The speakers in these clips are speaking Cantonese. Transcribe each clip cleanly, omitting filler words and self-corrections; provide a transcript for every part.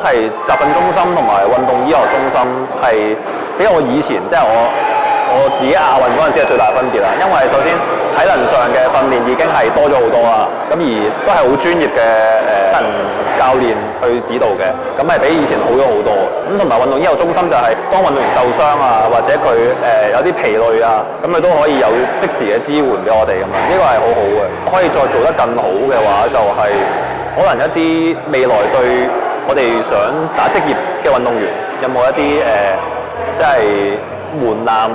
係集訓中心同埋運動醫學中心係比我以前即係我自己亞運嗰陣時係最大分別啦。因為首先體能上嘅訓練已經係多咗好多啦，咁而都係好專業嘅教練去指導嘅，咁係比以前好咗好多。咁同埋運動醫學中心就係當運動員受傷啊，或者佢有啲疲累啊，咁佢都可以有即時嘅支援俾我哋咁樣，呢個係好好嘅。可以再做得更好嘅話，就係可能一啲未來對我哋想打職業嘅運動員有冇一啲即係門檻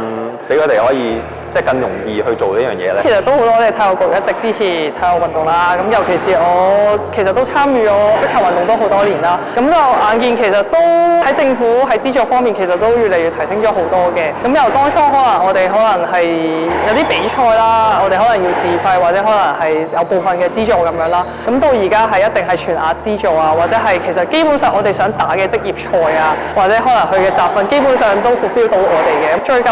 俾佢哋可以即係更容易去做呢樣嘢咧？其實都好多謝體育局一直支持體育運動啦。咁尤其是我其實都參與咗壁球運動都好多年啦。咁就眼見其實都喺政府喺資助方面其實都越嚟越提升咗好多嘅。咁由當初我哋可能係有啲比賽啦，我哋可能要自費或者可能係有部分嘅資助咁樣啦。咁到而家係一定係全額資助啊，或者係其實基本上我哋想打嘅職業賽啊，或者可能佢嘅集訓基本上都 fulfill 到我哋嘅。最近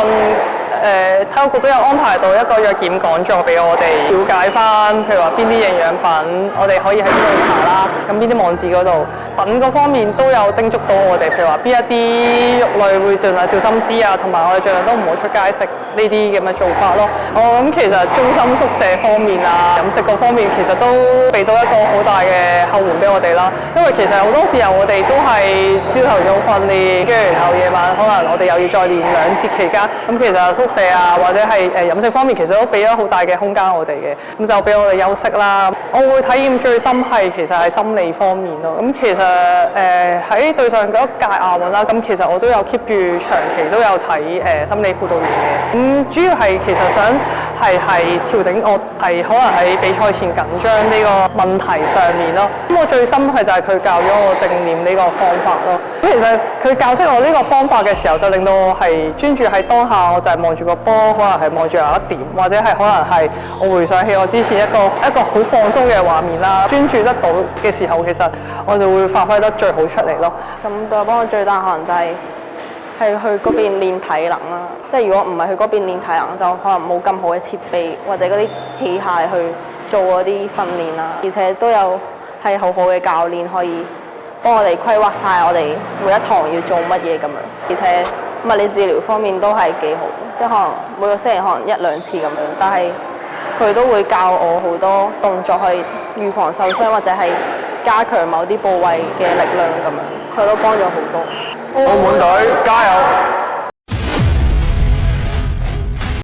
體育局都有安排到一個藥檢講座俾我哋了解翻，譬如話邊啲營養品我哋可以喺邊度查啦，咁邊啲網址嗰度品嗰方面都有叮囑到我哋，譬如話邊一啲肉類會盡量小心啲啊，同埋我哋盡量都唔好出街食呢啲咁嘅做法咯。我諗其實中心宿舍方面啊，飲食嗰方面其實都俾到一個好大嘅後援俾我哋啦。因為其實好多時候我哋都係朝頭早訓練，跟住然後夜晚可能我哋又要再練兩節期間，咁其實宿舍啊或者係飲食方面其實都俾咗好大嘅空間我哋嘅，咁就俾我哋休息啦。我會體驗最深係其實係心理方面咯。咁其實喺對上嗰一屆亞運啦，咁其實我都有 keep 住長期都有睇心理輔導員嘅。咁主要係其實想係調整我係可能喺比賽前緊張呢個問題上面咯。咁我最深係就係佢教咗我正念呢個方法咯。咁其實佢教識我呢個方法嘅時候，就令到我係專注喺當下，我就係望住個波，可能係望住有一點，或者係可能係我回想起我之前一個好放鬆嘅畫面啦，專注得到嘅時候，其實我就會發揮得最好出嚟咯。咁對我幫我最大可能就係去嗰邊練體能啦。即係如果唔係去嗰邊練體能，就可能冇咁好嘅設備或者嗰啲器械去做嗰啲訓練啦。而且都有係好好嘅教練可以幫我哋規劃晒我哋每一堂要做乜嘢咁樣。而且物理治療方面都係幾好，即係可能每個星期可能一兩次咁樣，但係佢都會教我好多動作去預防受傷或者係加強某啲部位嘅力量咁樣，所以都幫咗好多。澳門隊加油！